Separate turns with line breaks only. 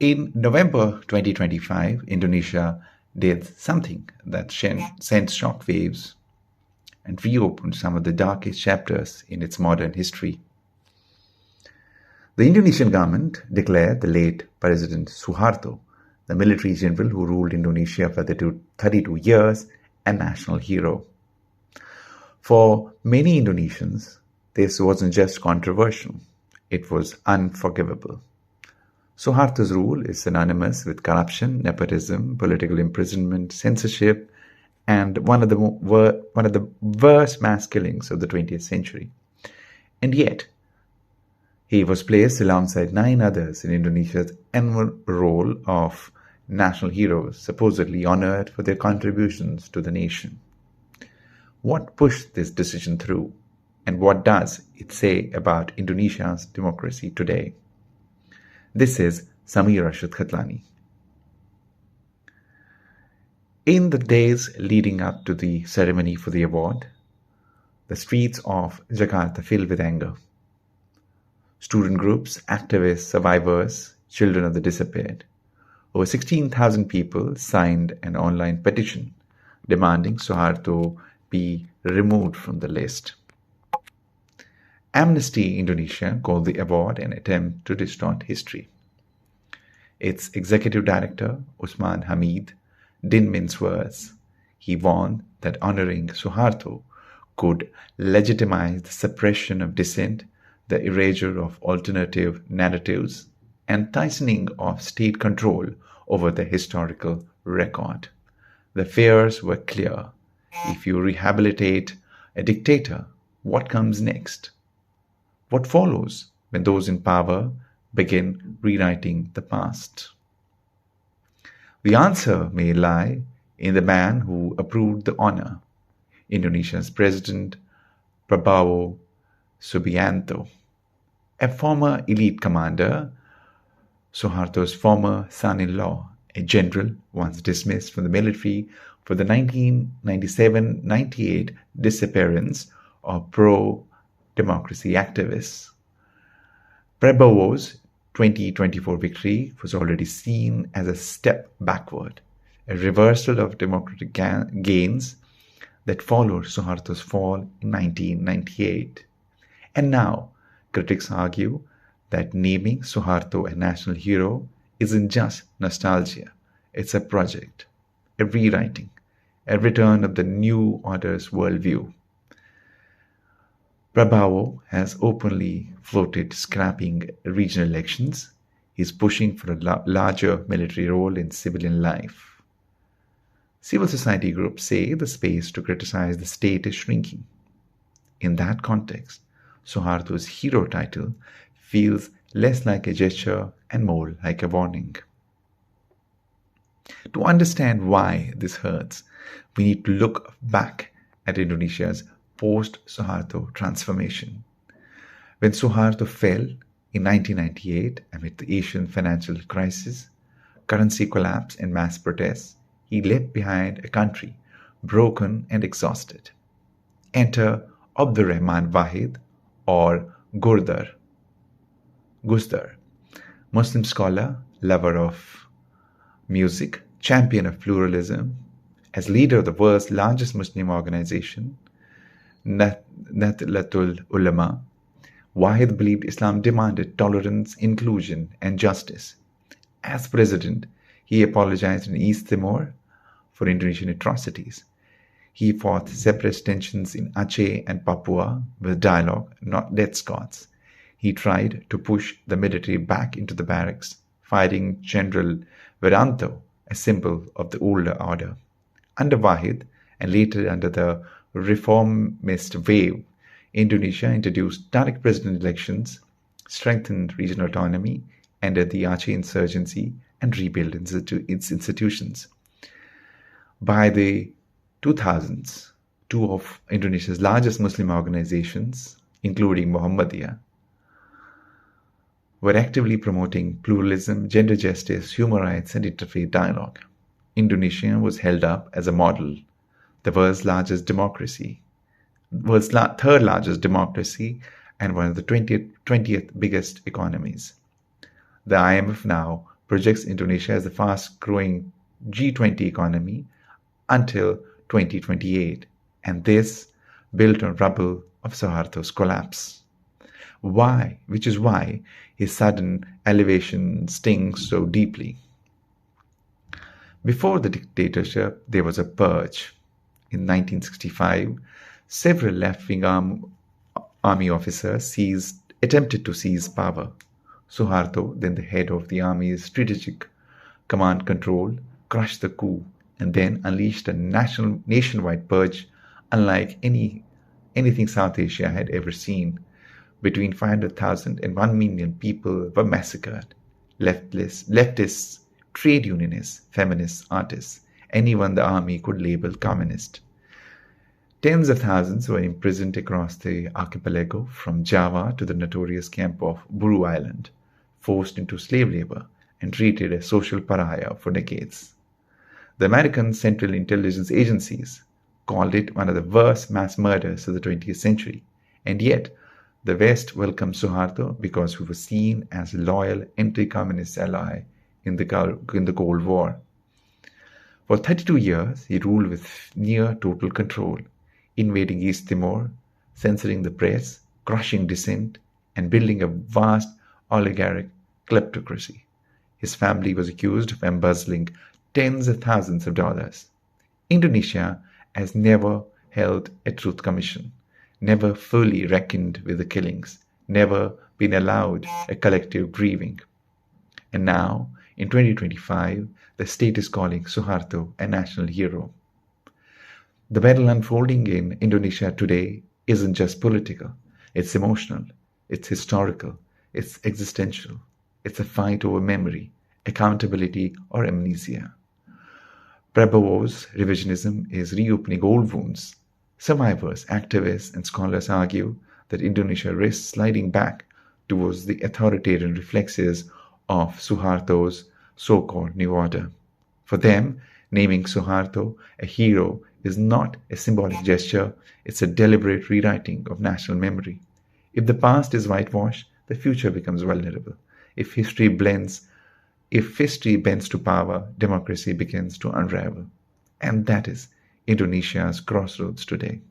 In November 2025, Indonesia did something that sent shockwaves and reopened some of the darkest chapters in its modern history. The Indonesian government declared the late President Suharto, the military general who ruled Indonesia for 32 years, a national hero. For many Indonesians, this wasn't just controversial, it was unforgivable. Suharto's rule is synonymous with corruption, nepotism, political imprisonment, censorship, and one of the worst mass killings of the 20th century. And yet, he was placed alongside 9 others in Indonesia's annual roll of national heroes, supposedly honored for their contributions to the nation. What pushed this decision through, and what does it say about Indonesia's democracy today? This is Sameer Arshad Khatlani. In the days leading up to the ceremony for the award, the streets of Jakarta filled with anger. Student groups, activists, survivors, children of the disappeared. Over 16,000 people signed an online petition demanding Suharto be removed from the list. Amnesty Indonesia called the award an attempt to distort history. Its executive director, Usman Hamid, didn't mince words. He warned that honoring Suharto could legitimize the suppression of dissent, the erasure of alternative narratives, and tightening of state control over the historical record. The fears were clear. If you rehabilitate a dictator, what comes next? What follows when those in power begin rewriting the past? The answer may lie in the man who approved the honor, Indonesia's President Prabowo Subianto, a former elite commander, Suharto's former son-in-law, a general once dismissed from the military for the 1997-98 disappearance of pro-democracy activists. Prabowo's 2024 victory was already seen as a step backward, a reversal of democratic gains that followed Suharto's fall in 1998. And now, critics argue that naming Suharto a national hero isn't just nostalgia, it's a project, a rewriting, a return of the new order's worldview. Prabowo has openly floated scrapping regional elections. He's pushing for a larger military role in civilian life. Civil society groups say the space to criticize the state is shrinking. In that context, Suharto's hero title feels less like a gesture and more like a warning. To understand why this hurts, we need to look back at Indonesia's post-Suharto transformation. When Suharto fell in 1998 amid the Asian financial crisis, currency collapse and mass protests, he left behind a country broken and exhausted. Enter Abdurrahman Wahid or Gusdar, Muslim scholar, lover of music, champion of pluralism. As leader of the world's largest Muslim organization, Nahdlatul Ulama, Wahid believed Islam demanded tolerance, inclusion, and justice. As president, he apologized in East Timor for Indonesian atrocities. He fought separatist tensions in Aceh and Papua with dialogue, not death squads. He tried to push the military back into the barracks, fighting General Wiranto, a symbol of the older order. Under Wahid, and later under the reformist wave, Indonesia introduced direct president elections, strengthened regional autonomy, ended the Aceh insurgency, and rebuilt its institutions. By the 2000s, 2 of Indonesia's largest Muslim organizations, including Muhammadiyah, were actively promoting pluralism, gender justice, human rights, and interfaith dialogue. Indonesia was held up as a model, the world's third largest democracy, and one of the 20th biggest economies. The IMF now projects Indonesia as a fast-growing G20 economy until 2028, and this built on rubble of Suharto's collapse. Which is why his sudden elevation stings so deeply. Before the dictatorship, there was a purge. In 1965, several left-wing army officers attempted to seize power. Suharto, then the head of the army's strategic command control, crushed the coup and then unleashed a nationwide purge unlike anything South Asia had ever seen. Between 500,000 and 1 million people were massacred. Leftists, trade unionists, feminists, artists, anyone the army could label communist. Tens of thousands were imprisoned across the archipelago from Java to the notorious camp of Buru Island, forced into slave labor and treated as social pariah for decades. The American Central Intelligence Agencies called it one of the worst mass murders of the 20th century, and yet the West welcomed Suharto because he was seen as a loyal anti-communist ally in the Cold War. For 32 years, he ruled with near total control, invading East Timor, censoring the press, crushing dissent, and building a vast oligarchic kleptocracy. His family was accused of embezzling tens of thousands of dollars. Indonesia has never held a truth commission, never fully reckoned with the killings, never been allowed a collective grieving. And now, in 2025, the state is calling Suharto a national hero. The battle unfolding in Indonesia today isn't just political, it's emotional, it's historical, it's existential. It's a fight over memory, accountability, or amnesia. Prabowo's revisionism is reopening old wounds. Survivors, activists, and scholars argue that Indonesia risks sliding back towards the authoritarian reflexes of Suharto's so-called new order. For them, naming Suharto a hero is not a symbolic gesture, it's a deliberate rewriting of national memory. If the past is whitewashed, the future becomes vulnerable. If history bends to power, democracy begins to unravel. And that is Indonesia's crossroads today.